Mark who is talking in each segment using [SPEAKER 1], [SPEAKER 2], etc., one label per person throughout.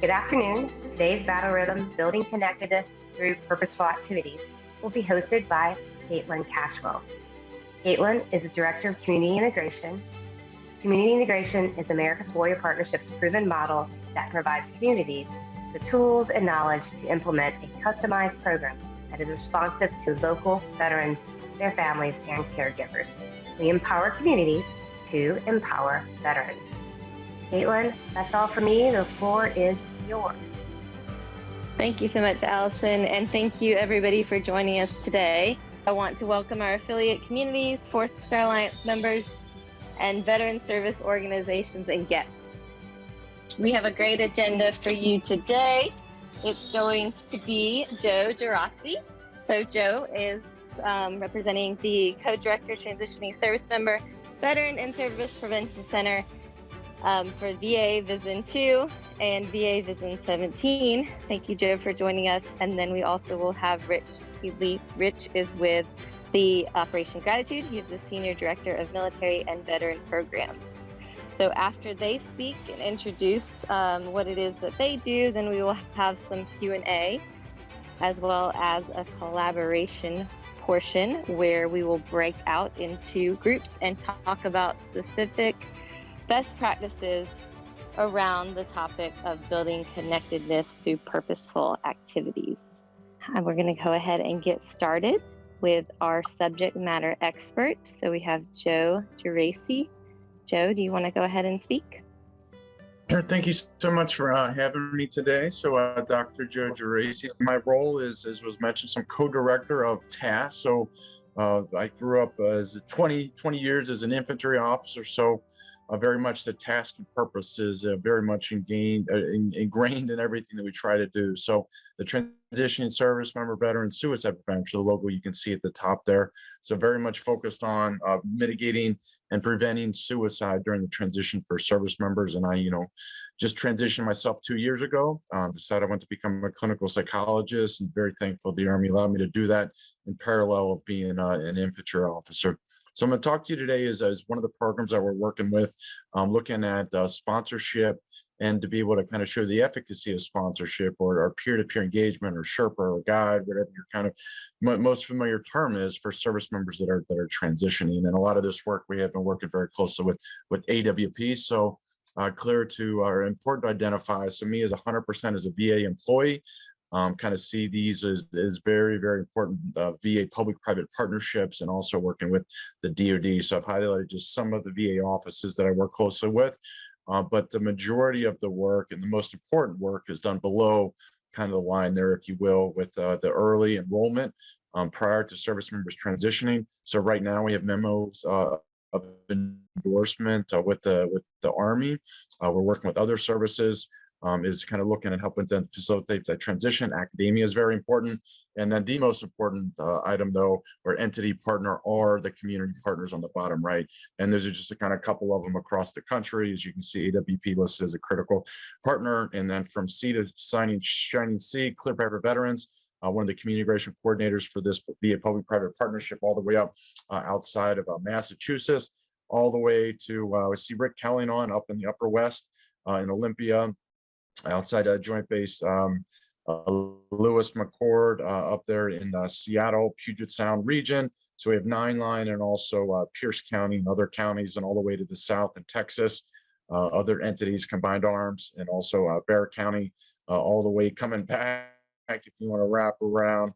[SPEAKER 1] Good afternoon. Today's Battle Rhythm, Building Connectedness Through Purposeful Activities, will be hosted by Caitlin Cashwell. Caitlin is the Director of Community Integration. Community integration is America's Warrior Partnership's proven model that provides communities the tools and knowledge to implement a customized program that is responsive to local veterans, their families, and caregivers. We empower communities to empower veterans. Caitlin, that's all for me. The floor is yours.
[SPEAKER 2] Thank you so much, Allison, and thank you everybody for joining us today. I want to welcome our affiliate communities, Fourth Star Alliance members, and veteran service organizations and guests. We have a great agenda for you today. It's going to be Joe Geraci. So Joe is representing the Co-Director Transitioning Service Member, Veteran and Service Prevention Center for VA VISN 2 and VA VISN 17. Thank you, Joe, for joining us. And then we also will have Rich Headley. Rich is with the Operation Gratitude. He's the Senior Director of Military and Veteran Programs. So after they speak and introduce what it is that they do, then we will have some Q&A as well as a collaboration portion where we will break out into groups and talk about specific best practices around the topic of building connectedness through purposeful activities. And we're going to go ahead and get started with our subject matter expert. So we have Joe Geraci. Joe, do you want to go ahead and speak?
[SPEAKER 3] Sure. Thank you so much for having me today. So Dr. Joe Geraci, my role is, as was mentioned, some co-director of TASC. So I grew up as 20 years as an infantry officer. So very much the task and purpose is very much ingrained in everything that we try to do. So the transition service member, veteran suicide prevention, the logo you can see at the top there. So very much focused on mitigating and preventing suicide during the transition for service members. And I, just transitioned myself 2 years ago, decided I want to become a clinical psychologist, and very thankful the Army allowed me to do that in parallel of being an infantry officer. So I'm going to talk to you today is one of the programs that we're working with, looking at sponsorship and to be able to kind of show the efficacy of sponsorship or peer-to-peer engagement or Sherpa or guide, whatever your kind of most familiar term is for service members that are transitioning. And a lot of this work we have been working very closely with AWP. So clear to or important to identify. So me as 100% as a VA employee. Kind of see these as very, very important VA public-private partnerships and also working with the DoD. So I've highlighted just some of the VA offices that I work closely with, but the majority of the work and the most important work is done below kind of the line there, if you will, with the early enrollment prior to service members transitioning. So right now we have memos of endorsement with the Army. We're working with other services. Is kind of looking and helping them facilitate that transition. Academia is very important. And then the most important item, though, or entity partner are the community partners on the bottom right. And there's just a kind of couple of them across the country. As you can see, AWP listed as a critical partner. And then from C to Shining C, Clear Paper Veterans, one of the community integration coordinators for this VA public-private partnership, all the way up outside of Massachusetts, all the way to, I see Rick Kelly on up in the Upper West in Olympia, outside Joint Base Lewis McCord up there in Seattle, Puget Sound region. So we have 9 Line and also Pierce County and other counties, and all the way to the south in Texas, other entities, Combined Arms, and also Bear County, all the way coming back if you want to wrap around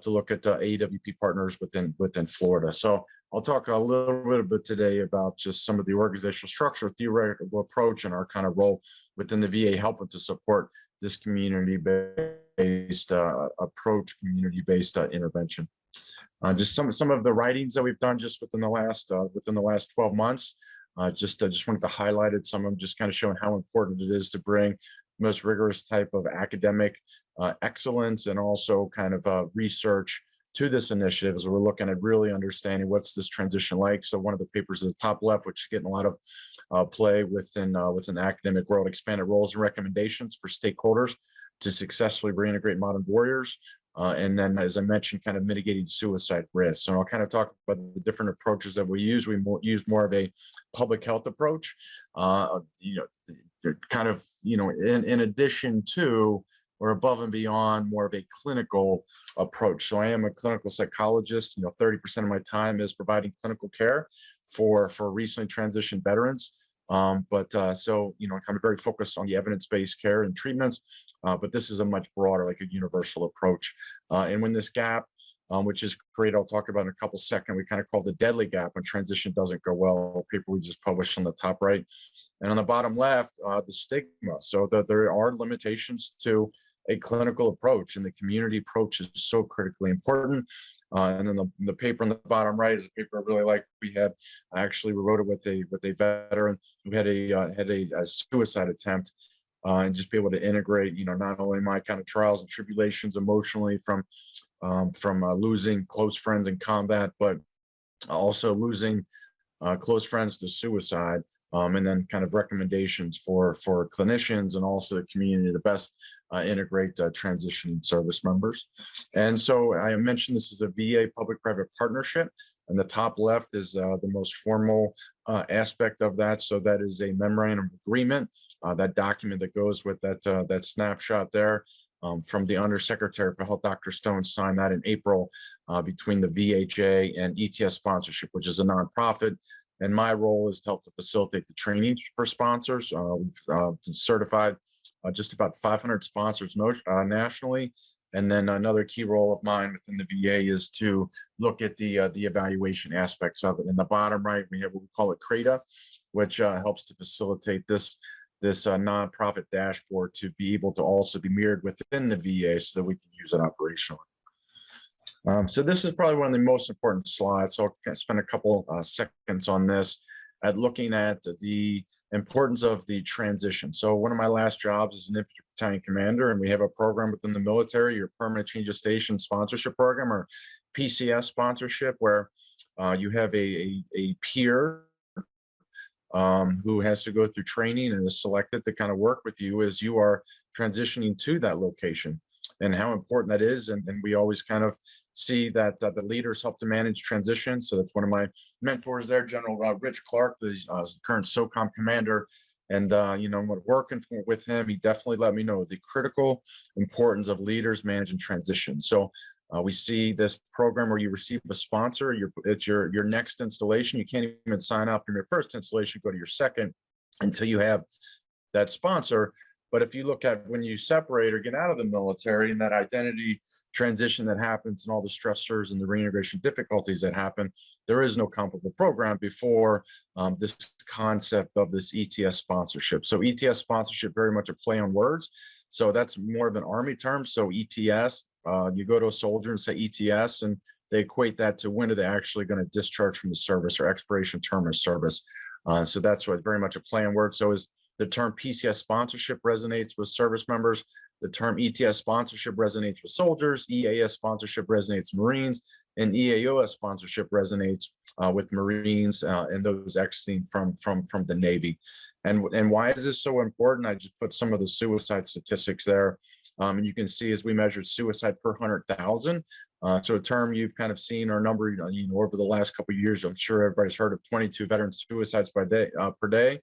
[SPEAKER 3] to look at AWP partners within Florida. So I'll talk a little bit today about just some of the organizational structure, theoretical approach, and our kind of role within the VA helping to support this community-based approach, community-based intervention. Just some of the writings that we've done just within the last 12 months. Just wanted to highlight some of them, just kind of showing how important it is to bring most rigorous type of academic excellence and also kind of research to this initiative as we're looking at really understanding what's this transition like. So one of the papers at the top left, which is getting a lot of play within the academic world, expanded roles and recommendations for stakeholders to successfully reintegrate modern warriors. And then, as I mentioned, kind of mitigating suicide risk. So I'll kind of talk about the different approaches that we use. We use more of a public health approach, kind of, in addition to, or above and beyond, more of a clinical approach. So I am a clinical psychologist. 30% of my time is providing clinical care for recently transitioned veterans. So, kind of very focused on the evidence-based care and treatments, but this is a much broader, like a universal approach. And when this gap, which is great, I'll talk about in a couple seconds, we kind of call the deadly gap when transition doesn't go well, a paper we just published on the top right. And on the bottom left, the stigma. So there are limitations to a clinical approach, and the community approach is so critically important. And then the paper on the bottom right is a paper I really like. We wrote it with a veteran who had a suicide attempt, and just be able to integrate, not only my kind of trials and tribulations emotionally from losing close friends in combat, but also losing close friends to suicide. And then kind of recommendations for clinicians and also the community to best integrate transitioning service members. And so I mentioned this is a VA public-private partnership, and the top left is the most formal aspect of that. So that is a memorandum of agreement, that document that goes with that snapshot there. From the Undersecretary for Health, Dr. Stone, signed that in April between the VHA and ETS sponsorship, which is a nonprofit. And my role is to help to facilitate the training for sponsors. We've certified just about 500 sponsors nationally. And then another key role of mine within the VA is to look at the evaluation aspects of it. In the bottom right, we have what we call a CRADA, which helps to facilitate this nonprofit dashboard to be able to also be mirrored within the VA so that we can use it operationally. So this is probably one of the most important slides. So I'll spend a couple seconds on this, at looking at the importance of the transition. So one of my last jobs is an infantry battalion commander, and we have a program within the military, your permanent change of station sponsorship program, or PCS sponsorship, where you have a peer who has to go through training and is selected to kind of work with you as you are transitioning to that location, and how important that is. And we always kind of see that the leaders help to manage transition. So that's one of my mentors there, General Rich Clark, the current SOCOM commander. And, working with him, he definitely let me know the critical importance of leaders managing transition. So we see this program where you receive a sponsor, it's your next installation. You can't even sign up from your first installation, go to your second until you have that sponsor. But if you look at when you separate or get out of the military, and that identity transition that happens and all the stressors and the reintegration difficulties that happen, there is no comparable program before this concept of this ETS sponsorship. So ETS sponsorship, very much a play on words. So that's more of an Army term. So ETS, you go to a soldier and say ETS, and they equate that to when are they actually going to discharge from the service, or expiration term of service. So that's what very much a play on words. So is the term PCS sponsorship resonates with service members. The term ETS sponsorship resonates with soldiers. EAS sponsorship resonates with Marines, and EAOS sponsorship resonates with Marines and those exiting from the Navy. And why is this so important? I just put some of the suicide statistics there. And you can see as we measured suicide per 100,000. So a term you've kind of seen, or number, over the last couple of years, I'm sure everybody's heard of 22 veteran suicides per day.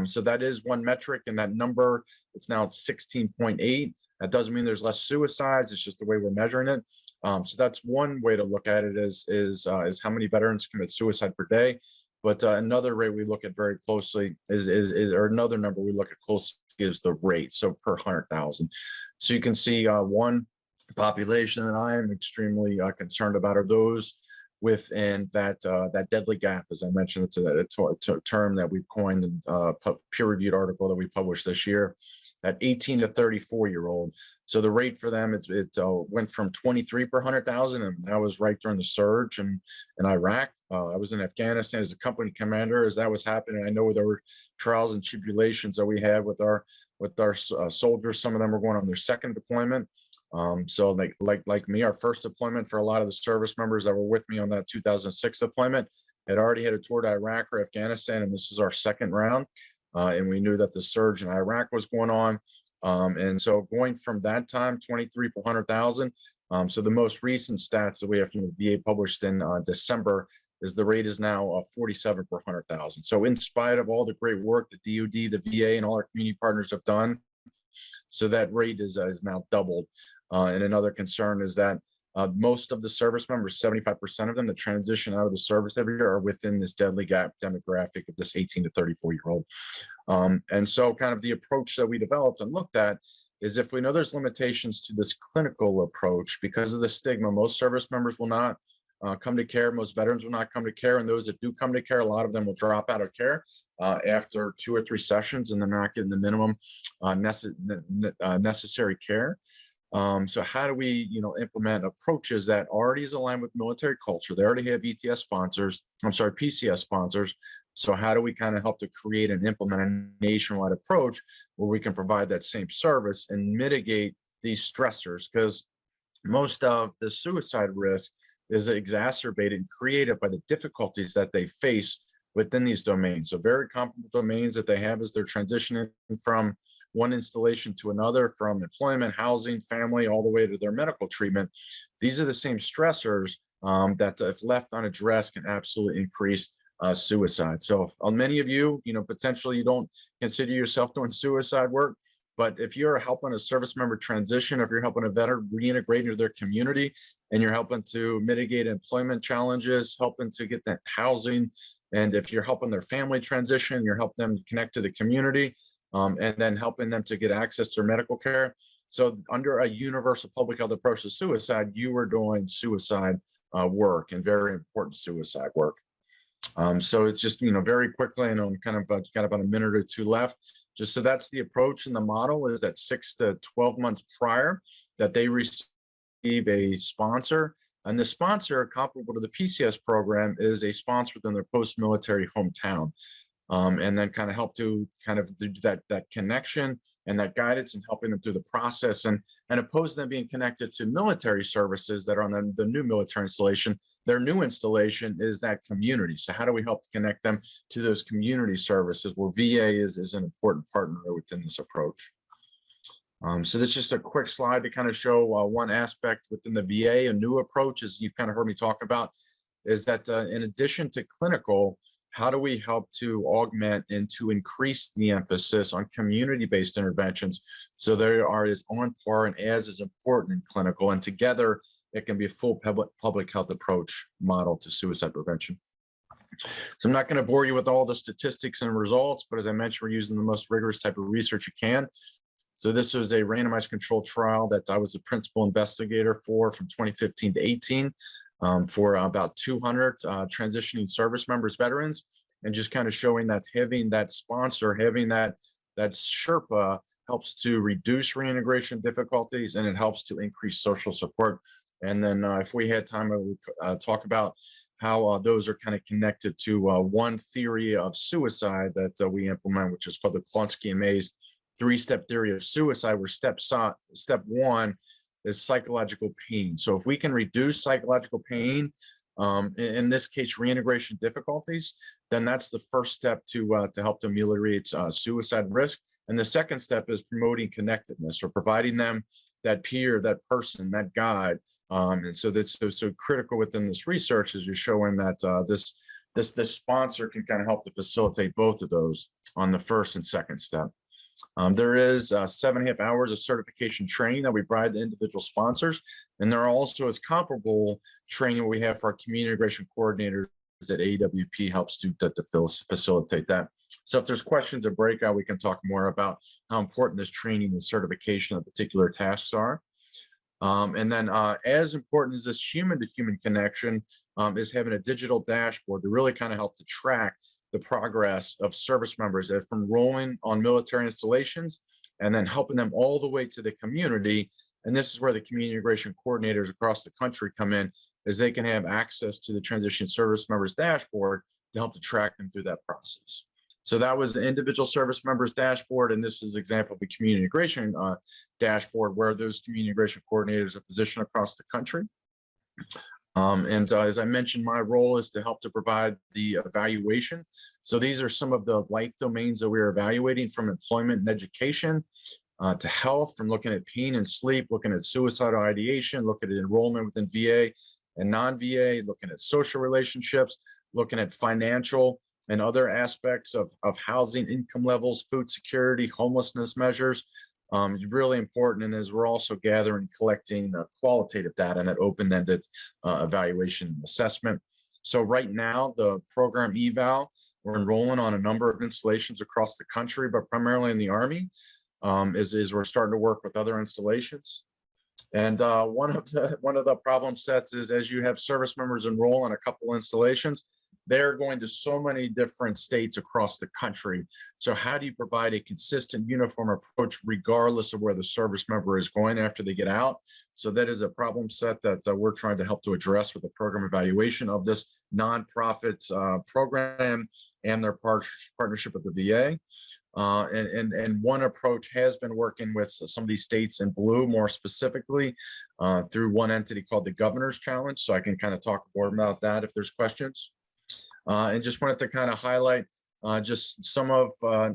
[SPEAKER 3] So that is one metric, and that number, it's now 16.8. That doesn't mean there's less suicides. It's just the way we're measuring it. So that's one way to look at it, is how many veterans commit suicide per day. But another rate we look at very closely or another number we look at closely is the rate, so per 100,000. So you can see one population that I am extremely concerned about are those within that deadly gap. As I mentioned, it's a term that we've coined in a peer-reviewed article that we published this year, that 18 to 34-year-old. So the rate for them, it went from 23 per 100,000, and that was right during the surge in Iraq. I was in Afghanistan as a company commander as that was happening. I know there were trials and tribulations that we had with our soldiers. Some of them were going on their second deployment. So like me, our first deployment for a lot of the service members that were with me on that 2006 deployment had already headed toward Iraq or Afghanistan, and this is our second round. And we knew that the surge in Iraq was going on. And so going from that time, 23 per 100,000, So the most recent stats that we have from the VA published in December is the rate is now 47 per 100,000. So in spite of all the great work the DoD, the VA, and all our community partners have done, so that rate is now doubled. And another concern is that most of the service members, 75% of them that transition out of the service every year, are within this deadly gap demographic of this 18 to 34-year-old. And so kind of the approach that we developed and looked at is, if we know there's limitations to this clinical approach because of the stigma, most service members will not come to care, most veterans will not come to care, and those that do come to care, a lot of them will drop out of care after 2 or 3 sessions, and they're not getting the minimum necessary care. So how do we, implement approaches that already is aligned with military culture? They already have ETS sponsors, PCS sponsors. So how do we kind of help to create and implement a nationwide approach where we can provide that same service and mitigate these stressors? Because most of the suicide risk is exacerbated and created by the difficulties that they face within these domains. So very comparable domains that they have as they're transitioning from one installation to another, from employment, housing, family, all the way to their medical treatment. These are the same stressors that, if left unaddressed, can absolutely increase suicide. So if, many of you, potentially you don't consider yourself doing suicide work, but if you're helping a service member transition, if you're helping a veteran reintegrate into their community, and you're helping to mitigate employment challenges, helping to get that housing, and if you're helping their family transition, you're helping them connect to the community, and then helping them to get access to medical care. So under a universal public health approach to suicide, you are doing suicide work, and very important suicide work. So it's just, very quickly, and I'm kind of got about a minute or 2 left. Just so that's the approach, and the model is that 6 to 12 months prior that they receive a sponsor. And the sponsor, comparable to the PCS program, is a sponsor within their post-military hometown. And then kind of help to kind of do that connection and that guidance, and helping them through the process, and opposed to them being connected to military services that are on the new military installation. Their new installation is that community. So how do we help to connect them to those community services where VA is an important partner within this approach? So this is just a quick slide to kind of show one aspect within the VA. A new approach, as you've kind of heard me talk about, is that in addition to clinical, how do we help to augment and to increase the emphasis on community-based interventions so they are as on par and as important in clinical, and together it can be a full public health approach model to suicide prevention. So I'm not going to bore you with all the statistics and results, but as I mentioned, we're using the most rigorous type of research you can. So this was a randomized controlled trial that I was the principal investigator for from 2015 to 18. For about 200 transitioning service members, veterans, and just kind of showing that having that sponsor, having that Sherpa helps to reduce reintegration difficulties, and it helps to increase social support. And then if we had time, I would talk about how those are kind of connected to one theory of suicide that we implement, which is called the Klonsky and Mays 3-step theory of suicide, where step 1 is psychological pain. So if we can reduce psychological pain, in this case, reintegration difficulties, then that's the first step to help to ameliorate suicide risk. And the second step is promoting connectedness, or providing them that peer, that person, that guide. And so that's so critical within this research, is you're showing that this sponsor can kind of help to facilitate both of those on the first and second step. There is 7.5 hours of certification training that we provide to individual sponsors. And there also is comparable training we have for our community integration coordinators that AWP helps to facilitate that. So if there's questions at breakout, we can talk more about how important this training and certification of particular tasks are. And then as important as this human-to-human connection is having a digital dashboard to really kind of help to track the progress of service members that from enrolling on military installations and then helping them all the way to the community. And this is where the community integration coordinators across the country come in, as they can have access to the transition service members dashboard to help to track them through that process. So that was the individual service members dashboard, and this is an example of the community integration dashboard, where those community integration coordinators are positioned across the country. As I mentioned, my role is to help to provide the evaluation. So these are some of the life domains that we're evaluating, from employment and education to health, from looking at pain and sleep, looking at suicidal ideation, looking at enrollment within VA and non-VA, looking at social relationships, looking at financial and other aspects of housing, income levels, food security, homelessness measures. Is really important. And as we're also gathering, collecting qualitative data and that open-ended evaluation and assessment. So right now, the program eval, we're enrolling on a number of installations across the country, but primarily in the Army, is we're starting to work with other installations. And one of the problem sets is, as you have service members enroll on a couple installations, they're going to so many different states across the country. So how do you provide a consistent, uniform approach regardless of where the service member is going after they get out? So that is a problem set that we're trying to help to address with the program evaluation of this nonprofit program and their partnership with the VA. And one approach has been working with some of these states in blue, more specifically through one entity called the Governor's Challenge. So I can kind of talk more about that if there's questions. And just wanted to kind of highlight just some of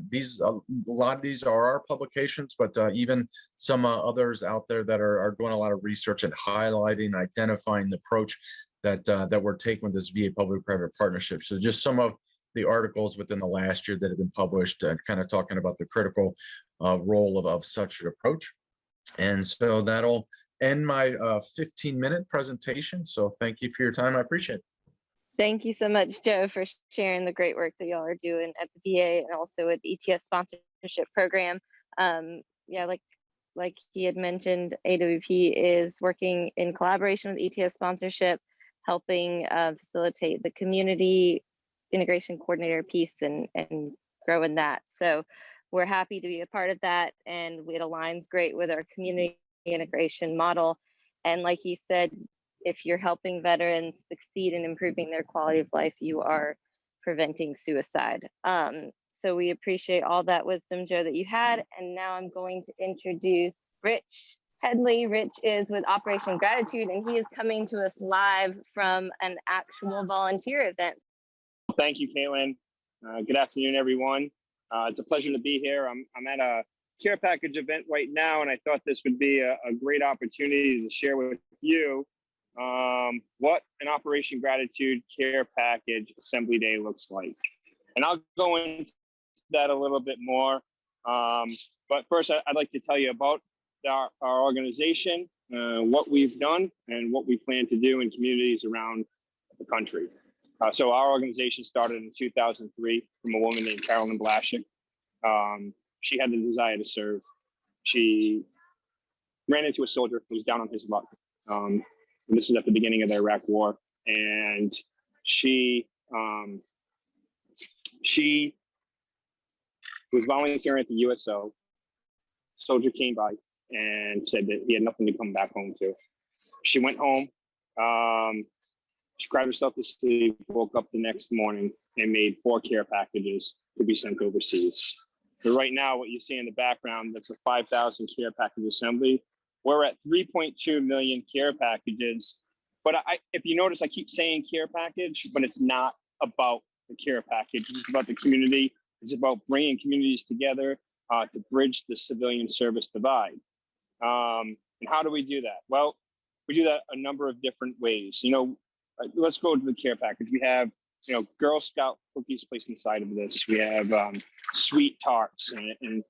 [SPEAKER 3] these. A lot of these are our publications, but even some others out there that are doing a lot of research and highlighting, identifying the approach that we're taking with this VA public-private partnership. So just some of the articles within the last year that have been published, kind of talking about the critical role of such an approach. And so that'll end my 15-minute presentation. So thank you for your time. I appreciate it.
[SPEAKER 2] Thank you so much, Joe, for sharing the great work that y'all are doing at the VA and also with the ETS sponsorship program. Yeah, like he had mentioned, AWP is working in collaboration with ETS sponsorship, helping facilitate the community integration coordinator piece and growing that. So we're happy to be a part of that, and it aligns great with our community integration model. And like he said, if you're helping veterans succeed in improving their quality of life, you are preventing suicide. So we appreciate all that wisdom, Joe, that you had. And now I'm going to introduce Rich Headley. Rich is with Operation Gratitude, and he is coming to us live from an actual volunteer event.
[SPEAKER 4] Thank you, Caitlin. Good afternoon, everyone. It's a pleasure to be here. I'm at a care package event right now, and I thought this would be a great opportunity to share with you what an Operation Gratitude care package assembly day looks like. And I'll go into that a little bit more. But first, I'd like to tell you about our organization, what we've done, and what we plan to do in communities around the country. So our organization started in 2003 from a woman named Carolyn Blashik. She had the desire to serve. She ran into a soldier who was down on his luck. And this is at the beginning of the Iraq War. And she was volunteering at the USO. Soldier came by and said that he had nothing to come back home to. She went home. She cried herself to sleep, woke up the next morning, and made 4 care packages to be sent overseas. So right now, what you see in the background, that's a 5,000 care package assembly. We're at 3.2 million care packages. But if you notice, I keep saying care package, but it's not about the care package. It's about the community. It's about bringing communities together to bridge the civilian service divide. And how do we do that? Well, we do that a number of different ways. Let's go to the care package. We have, Girl Scout cookies placed inside of this. We have sweet tarts and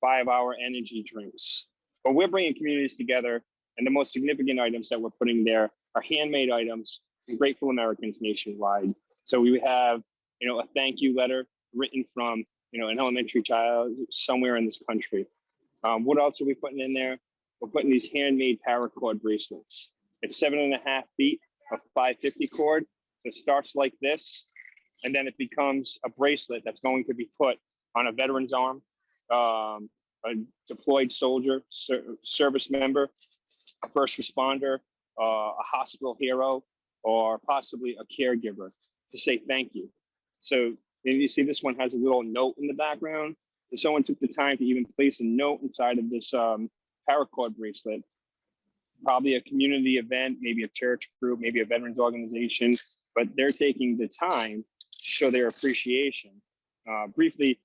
[SPEAKER 4] 5-hour energy drinks. But we're bringing communities together, and the most significant items that we're putting there are handmade items from grateful Americans nationwide. So we have, a thank you letter written from, an elementary child somewhere in this country. What else are we putting in there? We're putting these handmade Paracord bracelets. It's 7.5 feet of 550 cord. So it starts like this, and then it becomes a bracelet that's going to be put on a veteran's arm, a deployed soldier, service member, a first responder, a hospital hero, or possibly a caregiver to say thank you. So you see this one has a little note in the background. And someone took the time to even place a note inside of this Paracord bracelet. Probably a community event, maybe a church group, maybe a veterans organization, but they're taking the time to show their appreciation. Briefly,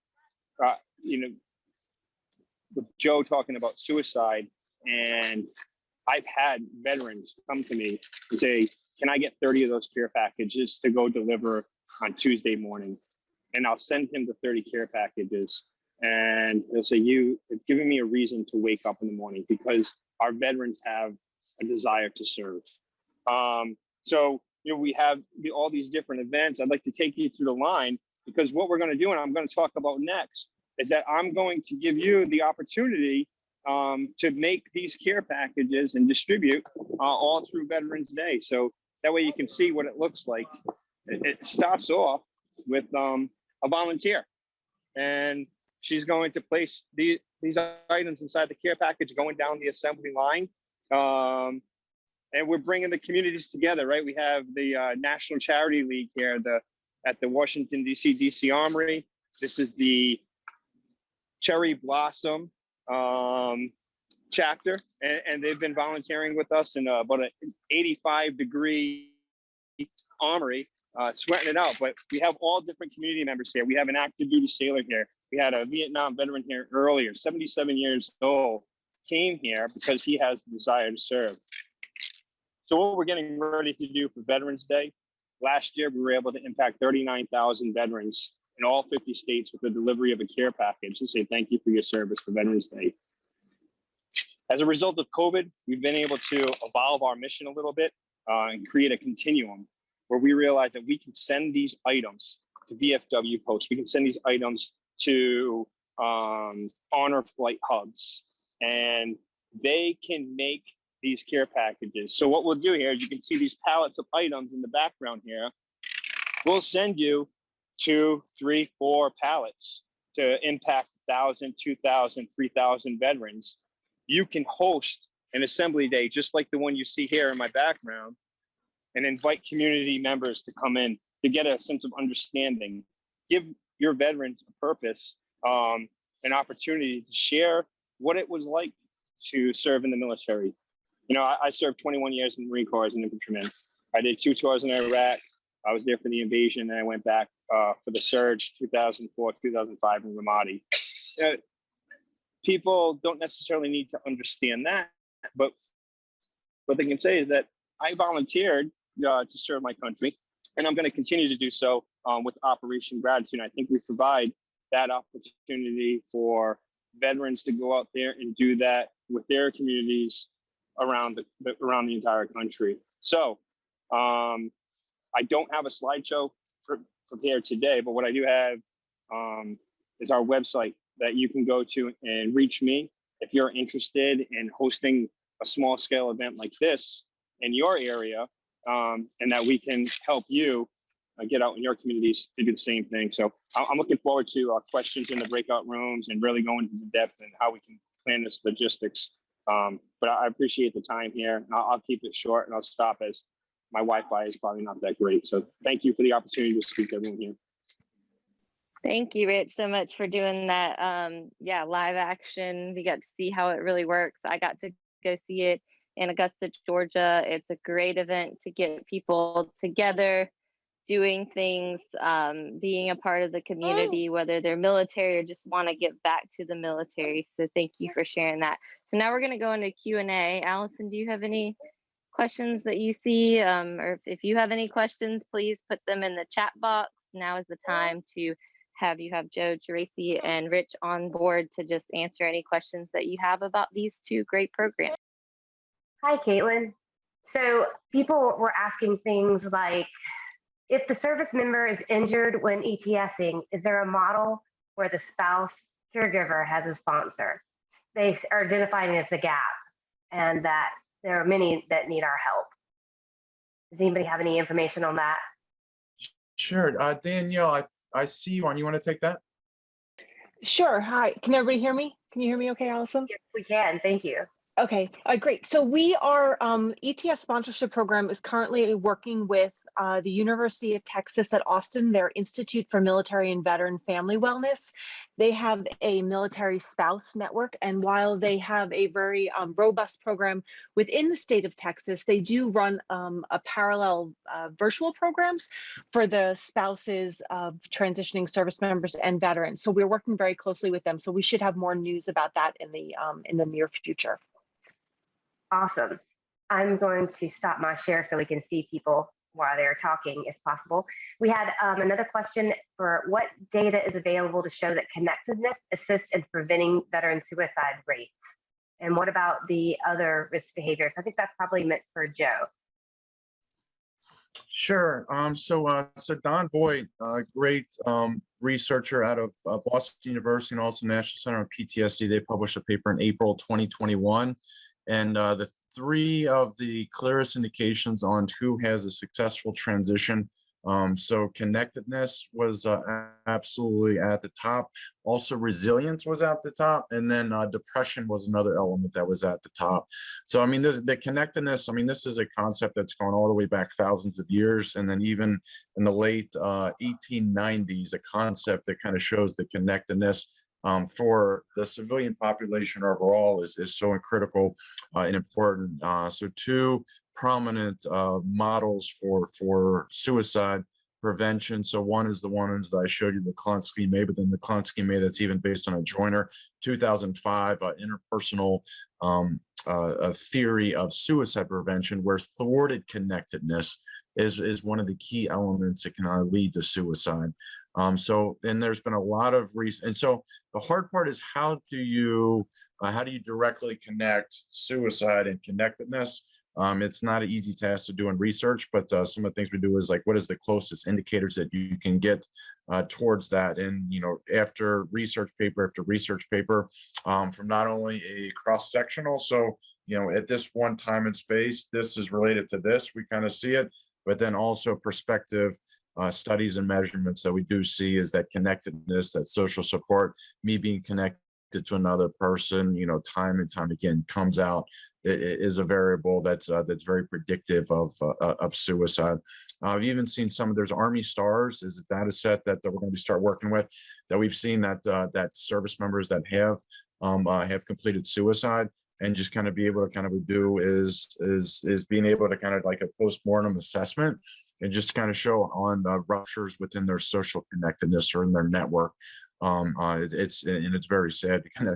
[SPEAKER 4] with Joe talking about suicide, and I've had veterans come to me and say, can I get 30 of those care packages to go deliver on Tuesday morning? And I'll send him the 30 care packages. And they'll say, you've given me a reason to wake up in the morning, because our veterans have a desire to serve. So, we have all these different events. I'd like to take you through the line, because what we're going to do, and I'm going to talk about next, is that I'm going to give you the opportunity to make these care packages and distribute all through Veterans Day. So that way you can see what it looks like. It starts off with a volunteer, and she's going to place these items inside the care package going down the assembly line. And we're bringing the communities together, right? We have the National Charity League here at the Washington, D.C. Armory. This is the Cherry Blossom chapter, and they've been volunteering with us in about an 85-degree armory, sweating it out. But we have all different community members here. We have an active duty sailor here. We had a Vietnam veteran here earlier, 77 years old, came here because he has the desire to serve. So what we're getting ready to do for Veterans Day, last year we were able to impact 39,000 veterans in all 50 states with the delivery of a care package to say thank you for your service for Veterans Day. As a result of COVID, we've been able to evolve our mission a little bit and create a continuum where we realize that we can send these items to VFW posts. We can send these items to honor flight hubs, and they can make these care packages. So what we'll do here is you can see these pallets of items in the background here. We'll send you 2, 3, 4 pallets to impact 1,000, 2,000, 3,000 veterans. You can host an assembly day just like the one you see here in my background and invite community members to come in to get a sense of understanding. Give your veterans a purpose, an opportunity to share what it was like to serve in the military. I served 21 years in the Marine Corps as an infantryman. I did 2 tours in Iraq. I was there for the invasion, and I went back for the surge 2004, 2005 in Ramadi. People don't necessarily need to understand that, but what they can say is that I volunteered to serve my country, and I'm going to continue to do so with Operation Gratitude. I think we provide that opportunity for veterans to go out there and do that with their communities around the entire country. So I don't have a slideshow prepared today, but what I do have is our website that you can go to and reach me if you're interested in hosting a small scale event like this in your area, and that we can help you get out in your communities to do the same thing. So I'm looking forward to questions in the breakout rooms and really going into depth and how we can plan this logistics. But I appreciate the time here. I'll keep it short and I'll stop as my Wi-Fi is probably not that great. So thank you for the opportunity to speak to everyone here.
[SPEAKER 2] Thank you, Rich, so much for doing that. Live action. We got to see how it really works. I got to go see it in Augusta, Georgia. It's a great event to get people together, doing things, being a part of the community, whether they're military or just want to give back to the military. So thank you for sharing that. So now we're going to go into Q&A. Allison, do you have any questions that you see? Or if you have any questions, please put them in the chat box. Now is the time to have Joe, Geraci, and Rich on board to just answer any questions that you have about these 2 great programs.
[SPEAKER 1] Hi, Caitlin. So people were asking things like, if the service member is injured when ETSing, is there a model where the spouse caregiver has a sponsor? They are identifying it as a gap, and that there are many that need our help. Does anybody have any information on that?
[SPEAKER 3] Sure. Danielle, I see you on. You want to take that?
[SPEAKER 5] Sure. Hi. Can everybody hear me? Can you hear me okay, Allison?
[SPEAKER 1] Yes, we can. Thank you.
[SPEAKER 5] Okay, great. So we are, ETS sponsorship program is currently working with the University of Texas at Austin, their Institute for Military and Veteran Family Wellness. They have a military spouse network, and while they have a very robust program within the state of Texas, they do run a parallel virtual programs for the spouses of transitioning service members and veterans. So we're working very closely with them. So we should have more news about that in the near future.
[SPEAKER 1] Awesome. I'm going to stop my share so we can see people while they're talking, if possible. We had another question for what data is available to show that connectedness assists in preventing veteran suicide rates? And what about the other risk behaviors? I think that's probably meant for Joe.
[SPEAKER 3] Sure. So Don Voigt, a great researcher out of Boston University and also National Center on PTSD, they published a paper in April 2021. And the three of the clearest indications on who has a successful transition. So connectedness was absolutely at the top. Also resilience was at the top. And then depression was another element that was at the top. So, I mean, the connectedness, I mean, this is a concept that's gone all the way back thousands of years. And then even in the late 1890s, a concept that kind of shows the connectedness for the civilian population overall is so critical and important. So two prominent models for suicide prevention. So one is the ones that I showed you, the Clont scheme A, but then the Clont scheme A that's even based on a Joyner 2005 interpersonal theory of suicide prevention, where thwarted connectedness is one of the key elements that can lead to suicide. So, and there's been a lot of reason. And so the hard part is how do you directly connect suicide and connectedness? It's not an easy task to do in research, but some of the things we do is like, what is the closest indicators that you can get towards that? And, you know, after research paper after research paper, from not only a cross-sectional, so, you know, at this one time and space, this is related to this, we kind of see it, but then also perspective studies and measurements that we do see is that connectedness, that social support, me being connected to another person, you know, time and time again comes out. It is a variable that's very predictive of suicide. I've even seen there's Army Stars is a data set that we're going to start working with, that we've seen that service members that have completed suicide, and just kind of be able to kind of do is being able to kind of like a postmortem assessment and just kind of show on ruptures within their social connectedness or in their network. It's very sad to kind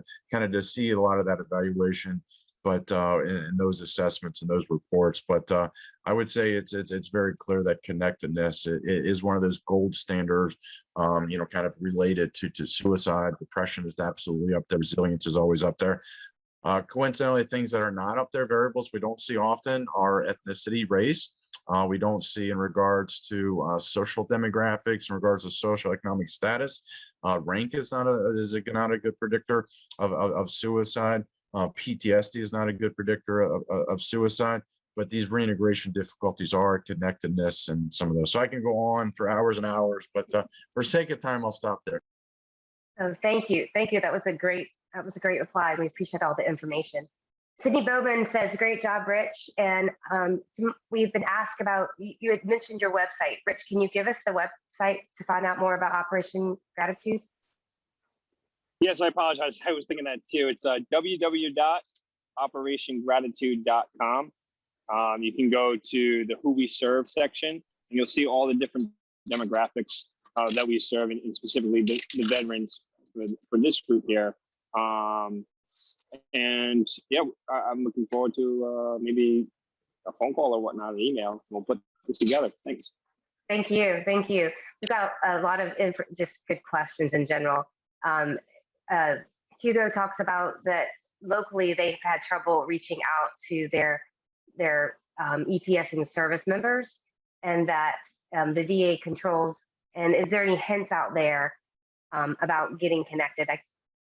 [SPEAKER 3] of to see a lot of that evaluation, but in those assessments and those reports. But I would say it's very clear that connectedness is one of those gold standards, you know, kind of related to suicide. Depression is absolutely up there. Resilience is always up there. Coincidentally, things that are not up there, variables we don't see often, are ethnicity, race. We don't see in regards to social demographics, in regards to social economic status. Rank is not a good predictor of suicide. PTSD is not a good predictor of suicide, but these reintegration difficulties are connectedness and some of those. So I can go on for hours and hours, but for sake of time, I'll stop there.
[SPEAKER 1] Oh, thank you. That was a great reply. We appreciate all the information. Sydney Bowman says, great job, Rich. And we've been asked about, you had mentioned your website. Rich, can you give us the website to find out more about Operation Gratitude?
[SPEAKER 4] Yes, I apologize. I was thinking that too. It's www.operationgratitude.com. You can go to the Who We Serve section, and you'll see all the different demographics that we serve, and specifically the veterans for this group here. And yeah, I'm looking forward to maybe a phone call or whatnot, an email. We'll put this together. Thanks.
[SPEAKER 1] Thank you. We've got a lot of just good questions in general. Hugo talks about that locally they've had trouble reaching out to their ETS and service members, and that the VA controls. And is there any hints out there about getting connected? I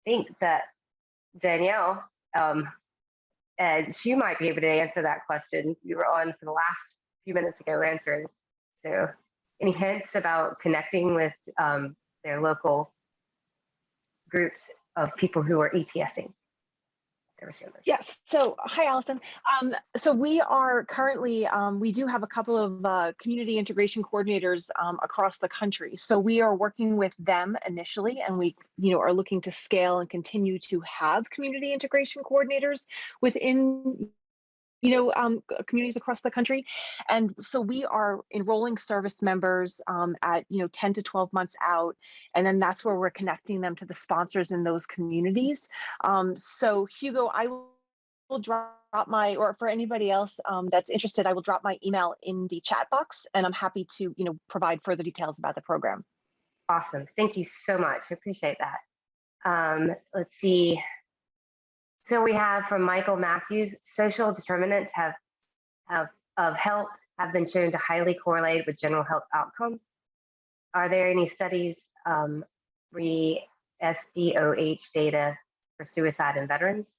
[SPEAKER 1] think that Danielle, and she might be able to answer that question. You were on for the last few minutes ago answering. So any hints about connecting with their local groups of people who are ETSing? service members?
[SPEAKER 5] Yes. So, hi, Allison. So we are currently, we do have a couple of community integration coordinators across the country. So we are working with them initially, and we, are looking to scale and continue to have community integration coordinators within communities across the country. And so we are enrolling service members at, 10 to 12 months out. And then that's where we're connecting them to the sponsors in those communities. So Hugo, I will drop my, or for anybody else that's interested, I will drop my email in the chat box, and I'm happy to, provide further details about the program.
[SPEAKER 1] Awesome. Thank you so much. I appreciate that. Let's see. So we have from Michael Matthews, social determinants of health have been shown to highly correlate with general health outcomes. Are there any studies re SDOH data for suicide in veterans?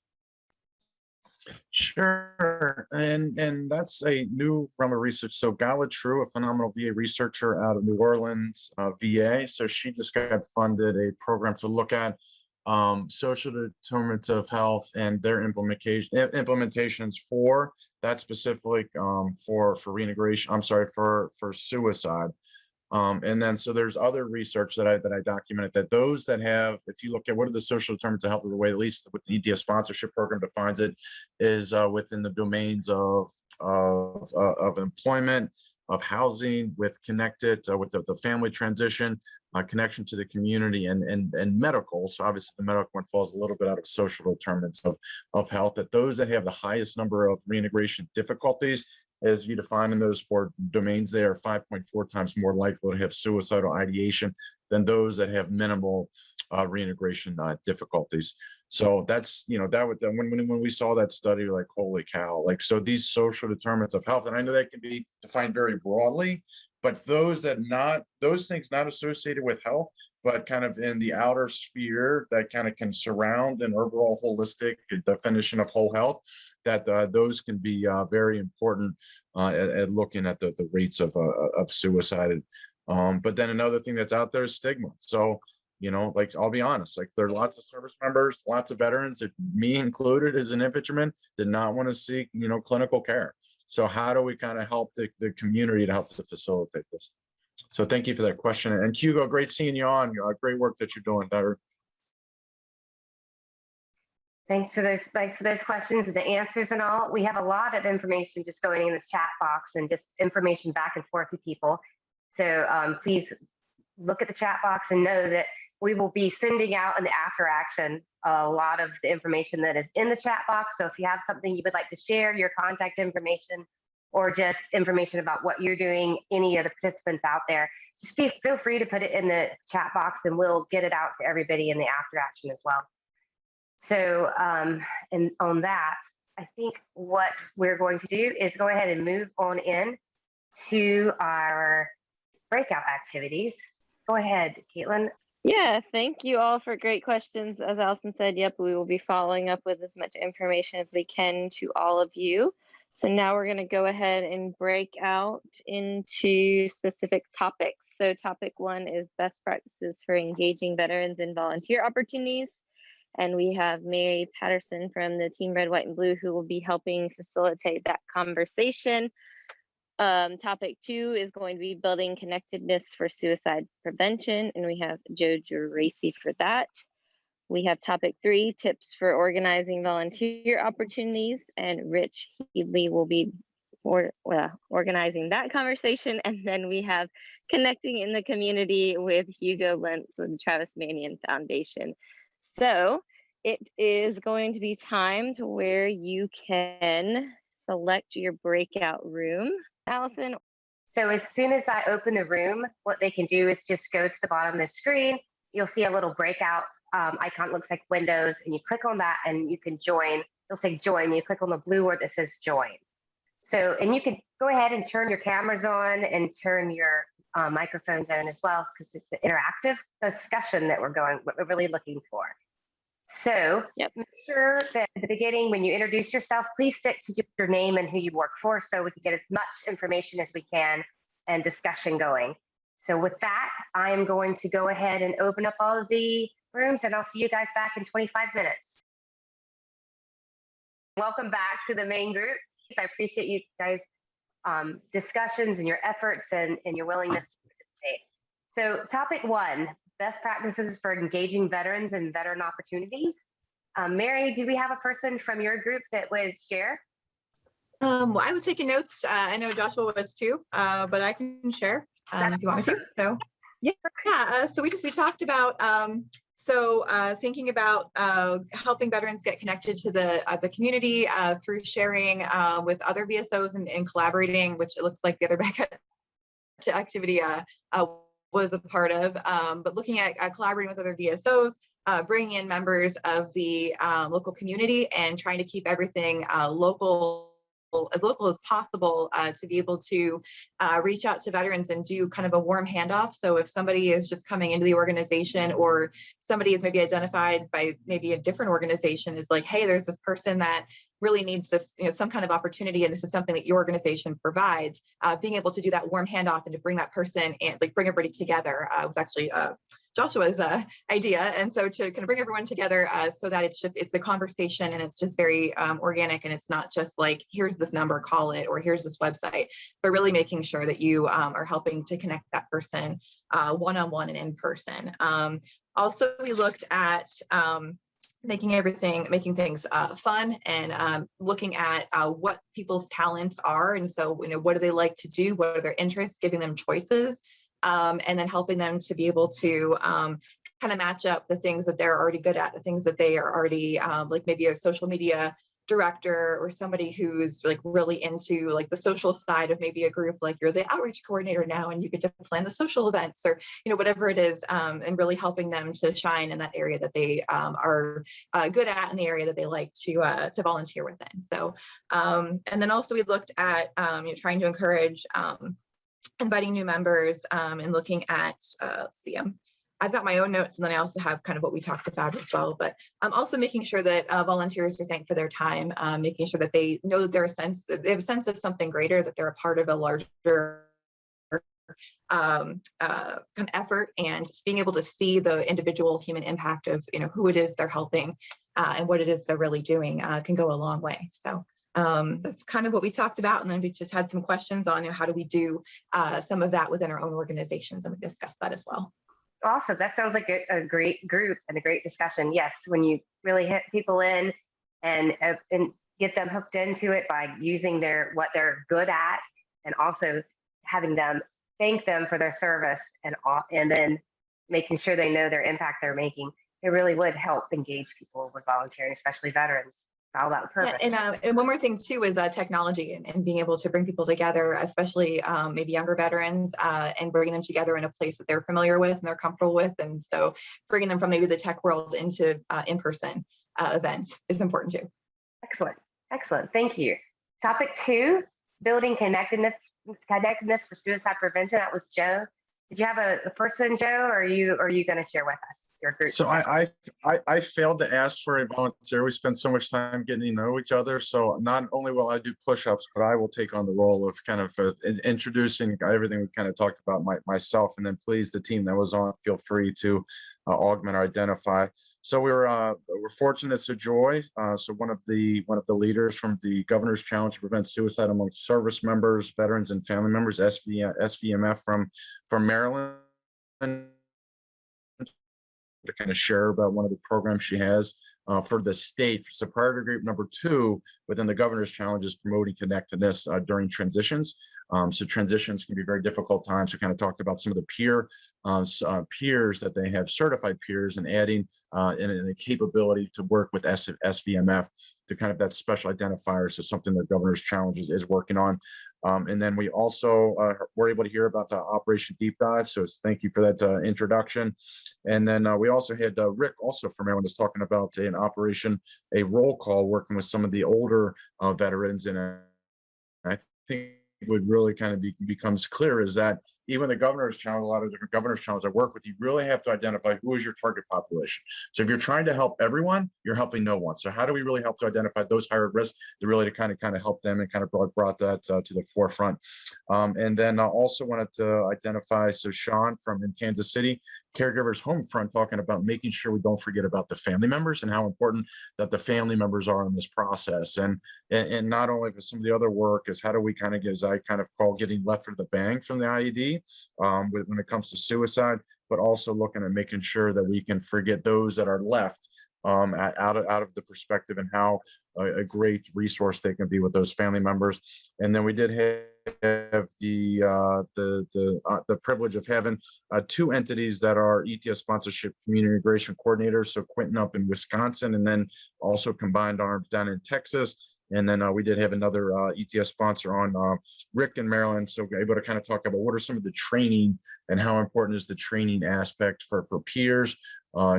[SPEAKER 3] Sure, and that's a new realm of research. So Geraci, a phenomenal VA researcher out of New Orleans, VA. So she just got funded a program to look at social determinants of health and their implementations for that specific for reintegration. I'm sorry, for suicide. And then so there's other research that I documented that those that have, if you look at what are the social determinants of health, of the way at least with the EDS sponsorship program defines it, is within the domains of employment, of housing, with connected, with the family transition, connection to the community, and medical. So obviously the medical one falls a little bit out of social determinants of health, that those that have the highest number of reintegration difficulties, as you define in those four domains, they are 5.4 times more likely to have suicidal ideation than those that have minimal reintegration difficulties. So that's, that would, when we saw that study, like, holy cow, like, so these social determinants of health, and I know that can be defined very broadly, but those things not associated with health, but kind of in the outer sphere that kind of can surround an overall holistic definition of whole health, that those can be very important at looking at the rates of suicide. But then another thing that's out there is stigma. So, like, I'll be honest, like, there are lots of service members, lots of veterans, me included as an infantryman, did not want to seek, clinical care. So how do we kind of help the community to help to facilitate this? So thank you for that question. And Hugo, great seeing you on. Great work that you're doing, Better.
[SPEAKER 1] Thanks for those questions and the answers and all. We have a lot of information just going in this chat box and just information back and forth to people. So please look at the chat box and know that we will be sending out in the after action a lot of the information that is in the chat box. So if you have something you would like to share, your contact information, or just information about what you're doing, any of the participants out there, just feel free to put it in the chat box and we'll get it out to everybody in the after action as well. So, and on that, I think what we're going to do is go ahead and move on in to our breakout activities. Go ahead, Caitlin.
[SPEAKER 2] Yeah, thank you all for great questions. As Allison said, yep, we will be following up with as much information as we can to all of you. So now we're going to go ahead and break out into specific topics. So topic 1 is best practices for engaging veterans in volunteer opportunities. And we have Mary Patterson from the Team Red, White, and Blue who will be helping facilitate that conversation. Topic 2 is going to be building connectedness for suicide prevention, and we have Joe Geraci for that. We have topic 3, tips for organizing volunteer opportunities, and Rich Headley will be organizing that conversation. And then we have connecting in the community with Hugo Lentz with the Travis Manion Foundation. So it is going to be time to where you can select your breakout room. Allison?
[SPEAKER 1] So as soon as I open the room, what they can do is just go to the bottom of the screen. You'll see a little breakout icon, looks like Windows, and you click on that and you can join. It'll say join. You click on the blue word that says join. So, and you can go ahead and turn your cameras on and turn your microphones on as well, because it's an interactive discussion that what we're really looking for. So make sure that at the beginning, when you introduce yourself, please stick to just your name and who you work for so we can get as much information as we can and discussion going. So with that, I am going to go ahead and open up all of the rooms, and I'll see you guys back in 25 minutes. Welcome back to the main group. I appreciate you guys' discussions and your efforts and your willingness to participate. So topic 1, best practices for engaging veterans and veteran opportunities. Mary, do we have a person from your group that would share?
[SPEAKER 6] Well, I was taking notes. I know Joshua was too, but I can share if you want me to. So yeah, so we talked about thinking about helping veterans get connected to the community through sharing with other VSOs and collaborating, which it looks like the other Breakout activity was a part of, but looking at collaborating with other VSOs, bringing in members of the local community and trying to keep everything as local as possible to be able to reach out to veterans and do kind of a warm handoff. So if somebody is just coming into the organization, or somebody is maybe identified by maybe a different organization, is like, hey, there's this person that really needs this, some kind of opportunity, and this is something that your organization provides, being able to do that warm handoff and to bring that person and bring everybody together was actually Joshua's idea. And so to kind of bring everyone together so that it's a conversation and it's just very organic, and it's not just like, here's this number, call it, or here's this website, but really making sure that you are helping to connect that person one-on-one and in person. Also, we looked at making things fun, and looking at what people's talents are. And so, what do they like to do? What are their interests? Giving them choices, and then helping them to be able to kind of match up the things that they're already good at, the things that they are already like maybe a social media director, or somebody who's like really into like the social side of maybe a group, like you're the outreach coordinator now and you get to plan the social events, or whatever it is, and really helping them to shine in that area that they are good at, in the area that they like to volunteer within. So and then also we looked at trying to encourage inviting new members, and looking at let's see, I've got my own notes, and then I also have kind of what we talked about as well, but I'm also making sure that volunteers are thanked for their time, making sure that they know that they have a sense of something greater, that they're a part of a larger kind of effort, and being able to see the individual human impact of who it is they're helping and what it is they're really doing can go a long way. So that's kind of what we talked about, and then we just had some questions on how do we do some of that within our own organizations, and we discussed that as well.
[SPEAKER 1] Awesome. That sounds like a great group and a great discussion. Yes, when you really hit people in and get them hooked into it by using what they're good at, and also having them thank them for their service, and then making sure they know their impact they're making, it really would help engage people with volunteering, especially veterans. It's all about purpose.
[SPEAKER 6] Yeah, and one more thing too is technology and being able to bring people together, especially maybe younger veterans, and bringing them together in a place that they're familiar with and they're comfortable with. And so bringing them from maybe the tech world into in-person events is important too.
[SPEAKER 1] Excellent. Thank you. Topic 2, building connectedness for suicide prevention. That was Joe. Did you have a person, Joe, or are you going to share with us your group?
[SPEAKER 3] So I failed to ask for a volunteer. We spent so much time getting to know each other. So not only will I do push-ups, but I will take on the role of kind of introducing everything we kind of talked about myself, and then please, the team that was on, feel free to augment or identify. So we're fortunate. So Joy, so one of the leaders from the Governor's Challenge to Prevent Suicide Among Service Members, Veterans, and Family Members, SVMF from Maryland, to kind of share about one of the programs she has for the state. So priority group number 2 within the Governor's Challenge is promoting connectedness during transitions. So transitions can be very difficult times. We kind of talked about some of the peers that they have, certified peers, and adding in a capability to work with SVMF to kind of that special identifier. So something that Governor's Challenge is working on. And then we also were able to hear about the Operation Deep Dive. So thank you for that introduction. And then we also had Rick, also from Maryland, is talking about an operation, a roll call, working with some of the older veterans. And I think what really kind of becomes clear is that even the Governor's Challenge, a lot of different Governor's Challenges I work with, you really have to identify who is your target population. So if you're trying to help everyone, you're helping no one. So how do we really help to identify those higher risk to really kind of help them, and kind of brought that to the forefront. And then I also wanted to identify, so Sean in Kansas City, caregivers home front, talking about making sure we don't forget about the family members and how important that the family members are in this process. And not only for some of the other work is how do we kind of get, as I kind of call, getting left for the bang from the IED when it comes to suicide, but also looking at making sure that we can forget those that are left out of the perspective and how a great resource they can be with those family members. And then we did have the privilege of having two entities that are ETS sponsorship community integration coordinators. So Quentin up in Wisconsin, and then also Combined Arms down in Texas. And then we did have another ETS sponsor on, Rick in Maryland. So we're able to kind of talk about what are some of the training and how important is the training aspect for peers,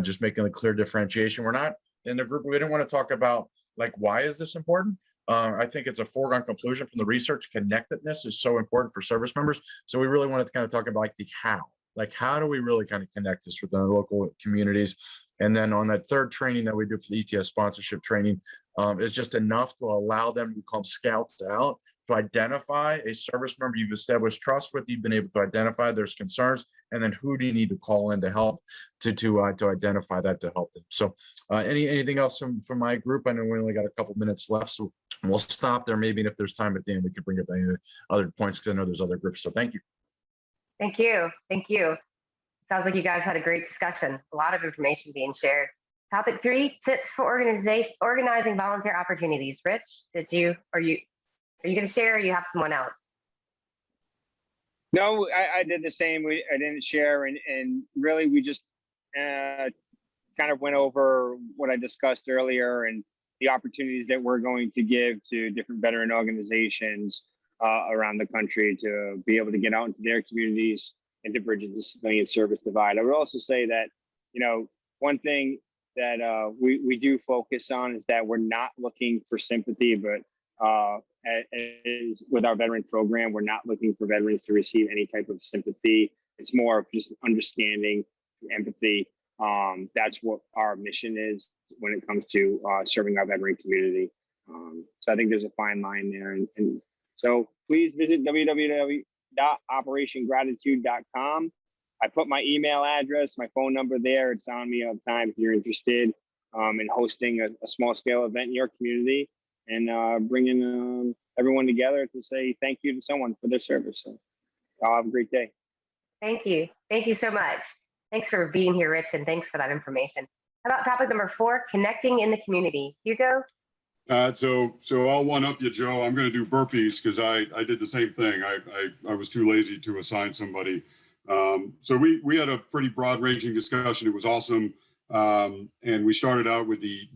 [SPEAKER 3] just making a clear differentiation. We're not in the group, we didn't want to talk about like, why is this important? I think it's a foregone conclusion from the research. Connectedness is so important for service members. So we really wanted to kind of talk about like the how. Like, how do we really kind of connect this with our local communities? And then on that third training that we do for the ETS sponsorship training is just enough to allow them to call scouts out to identify a service member you've established trust with, you've been able to identify there's concerns, and then who do you need to call in to help to identify that to help them. So anything else from my group? I know we only got a couple minutes left, so we'll stop there maybe, and if there's time at the end, we could bring up any other points because I know there's other groups. So thank you.
[SPEAKER 1] Thank you. Thank you. Sounds like you guys had a great discussion. A lot of information being shared. Topic 3, tips for organizing volunteer opportunities. Rich, are you going to share, or you have someone else?
[SPEAKER 4] No, I did the same. I didn't share, and really we just kind of went over what I discussed earlier and the opportunities that we're going to give to different veteran organizations around the country to be able to get out into their communities and to bridge the civilian service divide. I would also say that, you know, one thing that we do focus on is that we're not looking for sympathy, but with our veteran program, we're not looking for veterans to receive any type of sympathy. It's more of just understanding, empathy. That's what our mission is when it comes to serving our veteran community. So I think there's a fine line there. And so please visit www.operationgratitude.com. I put my email address, my phone number there. It's on me all the time if you're interested in hosting a small scale event in your community and bringing everyone together to say thank you to someone for their service. So y'all have a great day.
[SPEAKER 1] Thank you. Thank you so much. Thanks for being here, Rich, and thanks for that information. How about topic number 4, connecting in the community? Hugo?
[SPEAKER 7] So I'll one up you, Joe. I'm going to do burpees because I did the same thing. I was too lazy to assign somebody. So we had a pretty broad ranging discussion. It was awesome. And we started out with the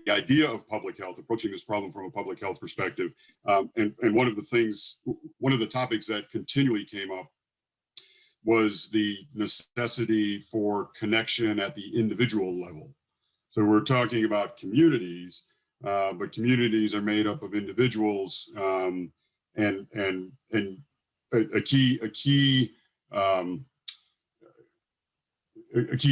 [SPEAKER 7] idea of public health, approaching this problem from a public health perspective. And one of the topics that continually came up was the necessity for connection at the individual level. So we're talking about communities, but communities are made up of individuals, and a key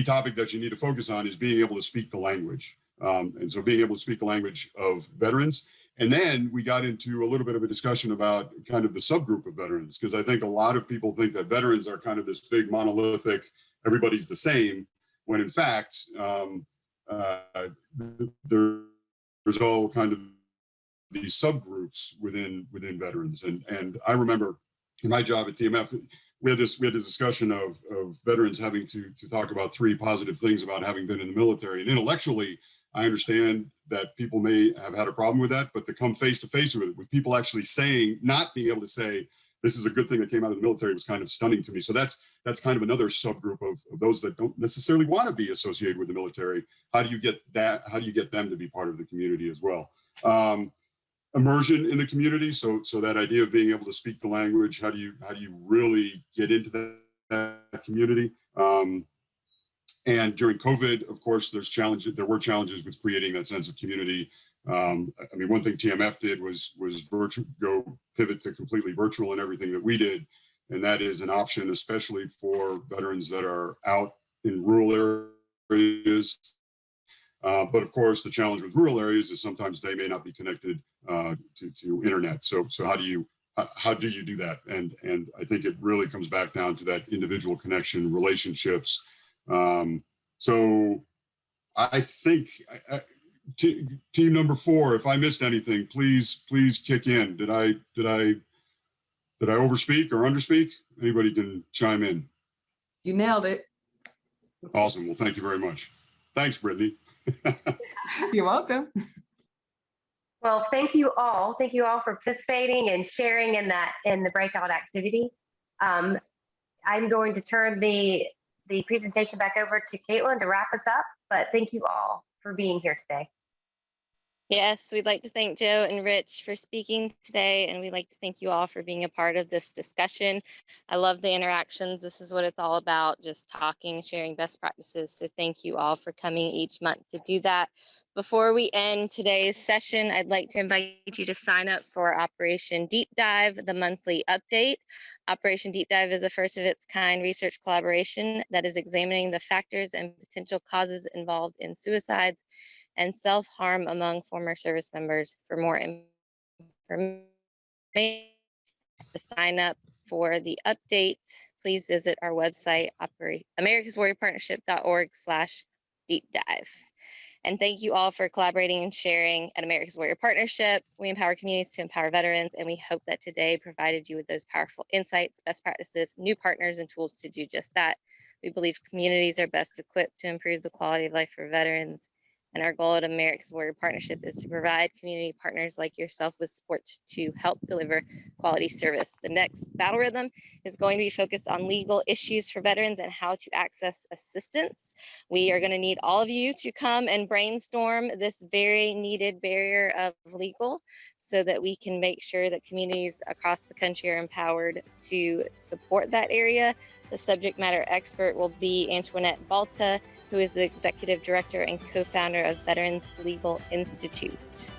[SPEAKER 7] topic that you need to focus on is being able to speak the language. And so being able to speak the language of veterans. And then we got into a little bit of a discussion about kind of the subgroup of veterans, because I think a lot of people think that veterans are kind of this big monolithic, everybody's the same, when in fact, there's all kind of these subgroups within veterans. And I remember in my job at TMF, we had this discussion of veterans having to talk about 3 positive things about having been in the military. And intellectually, I understand that people may have had a problem with that, but to come face to face with it, with people actually saying, not being able to say, this is a good thing that came out of the military, was kind of stunning to me. So that's kind of another subgroup of those that don't necessarily want to be associated with the military. How do you get that? How do you get them to be part of the community as well? Immersion in the community. So that idea of being able to speak the language, how do you really get into that community? And during COVID, of course, there were challenges with creating that sense of community. I mean, one thing TMF did was pivot to completely virtual in everything that we did. And that is an option, especially for veterans that are out in rural areas. But of course, the challenge with rural areas is sometimes they may not be connected to internet. So how do you how do you do that? And I think it really comes back down to that individual connection, relationships. So I think team number 4, if I missed anything, please kick in. Did I overspeak or underspeak? Anybody can chime in.
[SPEAKER 8] You nailed it.
[SPEAKER 7] Awesome. Well, thank you very much. Thanks, Brittany.
[SPEAKER 8] You're welcome.
[SPEAKER 1] Well, thank you all. Thank you all for participating and sharing in the breakout activity. I'm going to turn the presentation back over to Caitlin to wrap us up, but thank you all for being here today.
[SPEAKER 2] Yes, we'd like to thank Joe and Rich for speaking today, and we'd like to thank you all for being a part of this discussion. I love the interactions. This is what it's all about, just talking, sharing best practices. So thank you all for coming each month to do that. Before we end today's session, I'd like to invite you to sign up for Operation Deep Dive, the monthly update. Operation Deep Dive is a first of its kind research collaboration that is examining the factors and potential causes involved in suicides and self-harm among former service members. For more information, to sign up for the update, please visit our website, americaswarriorpartnership.org/deep-dive. And thank you all for collaborating and sharing at America's Warrior Partnership. We empower communities to empower veterans, and we hope that today provided you with those powerful insights, best practices, new partners, and tools to do just that. We believe communities are best equipped to improve the quality of life for veterans. And our goal at America's Warrior Partnership is to provide community partners like yourself with support to help deliver quality service. The next battle rhythm is going to be focused on legal issues for veterans and how to access assistance. We are going to need all of you to come and brainstorm this very needed barrier of legal so that we can make sure that communities across the country are empowered to support that area. The subject matter expert will be Antoinette Balta, who is the Executive Director and co-founder of Veterans Legal Institute.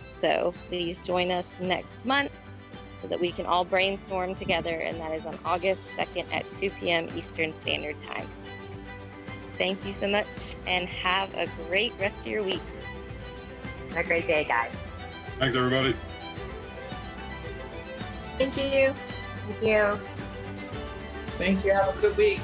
[SPEAKER 2] So please join us next month so that we can all brainstorm together, and that is on August 2nd at 2 p.m. Eastern Standard Time. Thank you so much, and have a great rest of your week.
[SPEAKER 1] Have a great day, guys.
[SPEAKER 7] Thanks, everybody.
[SPEAKER 6] Thank you.
[SPEAKER 1] Thank you.
[SPEAKER 9] Thank you. Have a good week.